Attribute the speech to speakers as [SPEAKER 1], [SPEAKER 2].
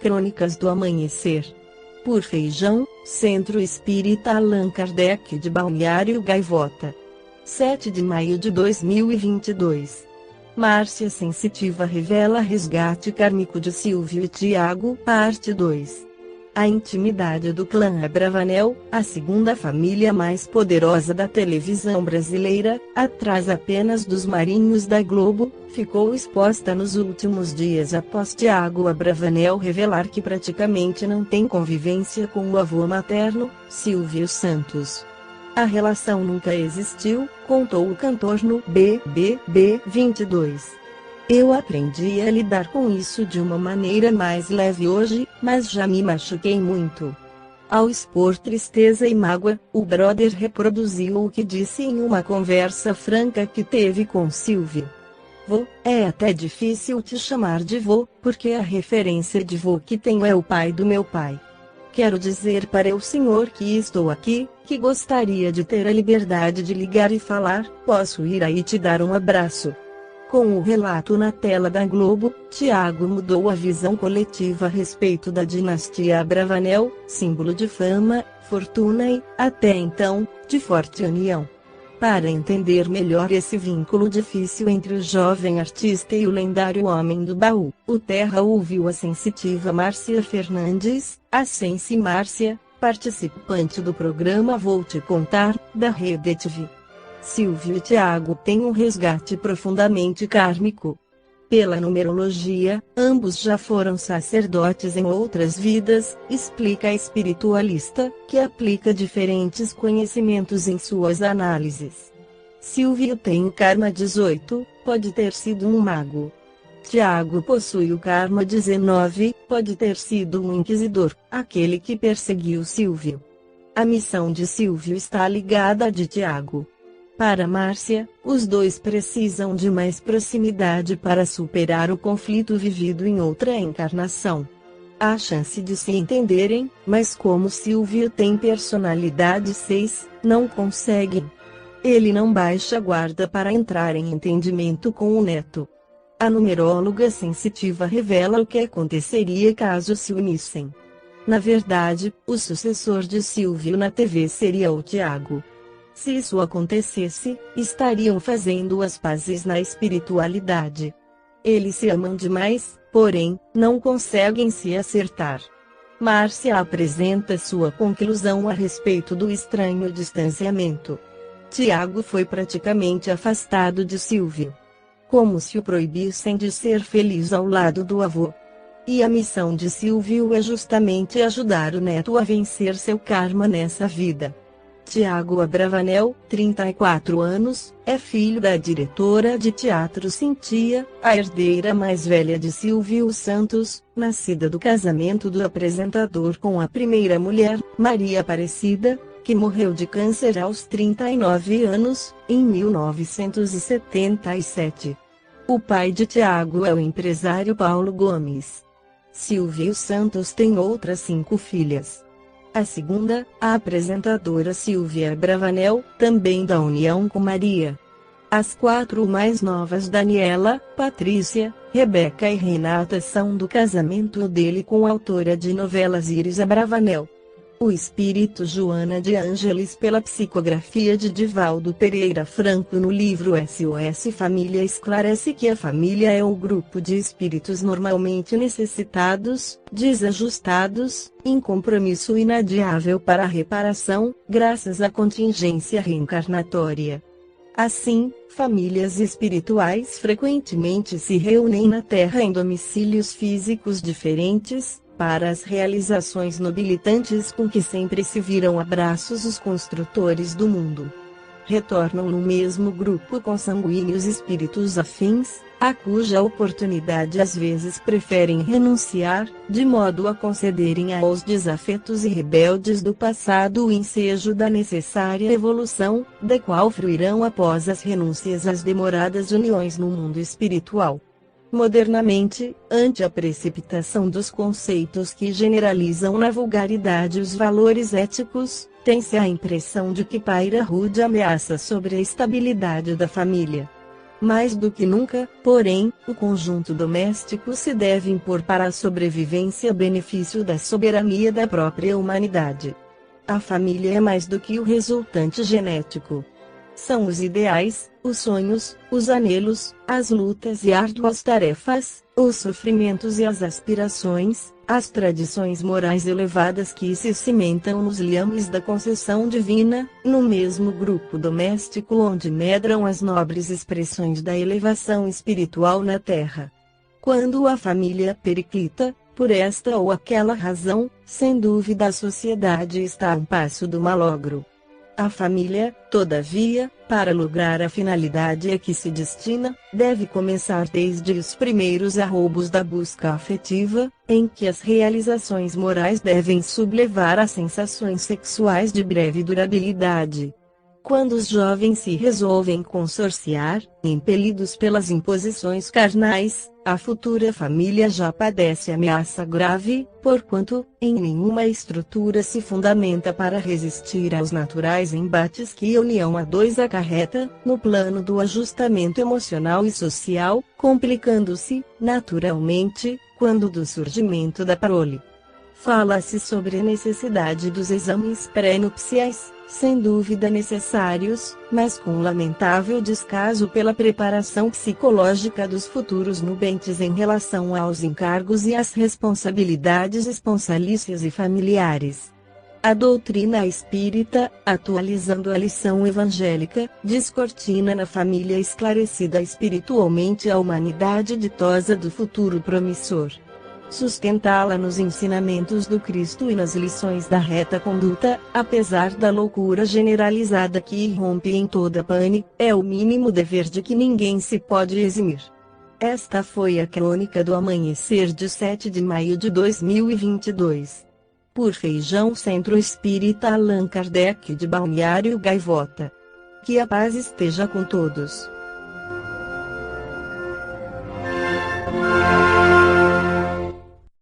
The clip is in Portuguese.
[SPEAKER 1] Crônicas do Amanhecer. Por Feijão, Centro Espírita Allan Kardec de Balneário Gaivota. 7 de maio de 2022. Márcia Sensitiva revela resgate kármico de Silvio e Tiago, parte 2. A intimidade do clã Abravanel, a segunda família mais poderosa da televisão brasileira, atrás apenas dos marinhos da Globo, ficou exposta nos últimos dias após Tiago Abravanel revelar que praticamente não tem convivência com o avô materno, Silvio Santos. A relação nunca existiu, contou o cantor no BBB 22. Eu aprendi a lidar com isso de uma maneira mais leve hoje, mas já me machuquei muito. Ao expor tristeza e mágoa, o brother reproduziu o que disse em uma conversa franca que teve com Silvio. Vô, é até difícil te chamar de vô, porque a referência de vô que tenho é o pai do meu pai. Quero dizer para o senhor que estou aqui, que gostaria de ter a liberdade de ligar e falar, posso ir aí te dar um abraço. Com o relato na tela da Globo, Tiago mudou a visão coletiva a respeito da dinastia Abravanel, símbolo de fama, fortuna e, até então, de forte união. Para entender melhor esse vínculo difícil entre o jovem artista e o lendário homem do baú, o Terra ouviu a sensitiva Márcia Fernandes, a Sensi Márcia, participante do programa Vou Te Contar, da Rede TV. Silvio e Tiago têm um resgate profundamente kármico. Pela numerologia, ambos já foram sacerdotes em outras vidas, explica a espiritualista, que aplica diferentes conhecimentos em suas análises. Silvio tem o karma 18, pode ter sido um mago. Tiago possui o karma 19, pode ter sido um inquisidor, aquele que perseguiu Silvio. A missão de Silvio está ligada à de Tiago. Para Márcia, os dois precisam de mais proximidade para superar o conflito vivido em outra encarnação. Há chance de se entenderem, mas como Silvio tem personalidade 6, não conseguem. Ele não baixa a guarda para entrar em entendimento com o neto. A numeróloga sensitiva revela o que aconteceria caso se unissem. Na verdade, o sucessor de Silvio na TV seria o Tiago. Se isso acontecesse, estariam fazendo as pazes na espiritualidade. Eles se amam demais, porém, não conseguem se acertar. Márcia apresenta sua conclusão a respeito do estranho distanciamento. Tiago foi praticamente afastado de Silvio. Como se o proibissem de ser feliz ao lado do avô. E a missão de Silvio é justamente ajudar o neto a vencer seu karma nessa vida. Tiago Abravanel, 34 anos, é filho da diretora de teatro Cintia, a herdeira mais velha de Silvio Santos, nascida do casamento do apresentador com a primeira mulher, Maria Aparecida, que morreu de câncer aos 39 anos, em 1977. O pai de Tiago é o empresário Paulo Gomes. Silvio Santos tem outras 5 filhas. A segunda, a apresentadora Silvia Abravanel, também da união com Maria. As 4 mais novas Daniela, Patrícia, Rebeca e Renata são do casamento dele com a autora de novelas Iris Abravanel. O espírito Joana de Ângeles pela psicografia de Divaldo Pereira Franco no livro SOS Família esclarece que a família é o grupo de espíritos normalmente necessitados, desajustados, em compromisso inadiável para a reparação, graças à contingência reencarnatória. Assim, famílias espirituais frequentemente se reúnem na Terra em domicílios físicos diferentes, para as realizações nobilitantes com que sempre se viram abraços os construtores do mundo. Retornam no mesmo grupo consanguíneos espíritos afins, a cuja oportunidade às vezes preferem renunciar, de modo a concederem aos desafetos e rebeldes do passado o ensejo da necessária evolução, da qual fruirão após as renúncias às demoradas uniões no mundo espiritual. Modernamente, ante a precipitação dos conceitos que generalizam na vulgaridade os valores éticos, tem-se a impressão de que paira rude ameaça sobre a estabilidade da família. Mais do que nunca, porém, o conjunto doméstico se deve impor para a sobrevivência a benefício da soberania da própria humanidade. A família é mais do que o resultante genético. São os ideais, os sonhos, os anelos, as lutas e árduas tarefas, os sofrimentos e as aspirações, as tradições morais elevadas que se cimentam nos liames da concessão divina, no mesmo grupo doméstico onde medram as nobres expressões da elevação espiritual na terra. Quando a família periclita, por esta ou aquela razão, sem dúvida a sociedade está a um passo do malogro. A família, todavia, para lograr a finalidade a que se destina, deve começar desde os primeiros arroubos da busca afetiva, em que as realizações morais devem sublevar a sensações sexuais de breve durabilidade. Quando os jovens se resolvem consorciar, impelidos pelas imposições carnais, a futura família já padece ameaça grave, porquanto, em nenhuma estrutura se fundamenta para resistir aos naturais embates que a união a dois acarreta, no plano do ajustamento emocional e social, complicando-se, naturalmente, quando do surgimento da prole. Fala-se sobre a necessidade dos exames pré-nupciais, sem dúvida necessários, mas com lamentável descaso pela preparação psicológica dos futuros nubentes em relação aos encargos e às responsabilidades esponsalícias e familiares. A doutrina espírita, atualizando a lição evangélica, descortina na família esclarecida espiritualmente a humanidade ditosa do futuro promissor. Sustentá-la nos ensinamentos do Cristo e nas lições da reta conduta, apesar da loucura generalizada que irrompe em toda pane, é o mínimo dever de que ninguém se pode eximir. Esta foi a crônica do amanhecer de 7 de maio de 2022. Por Feijão Centro Espírita Allan Kardec de Balneário Gaivota. Que a paz esteja com todos.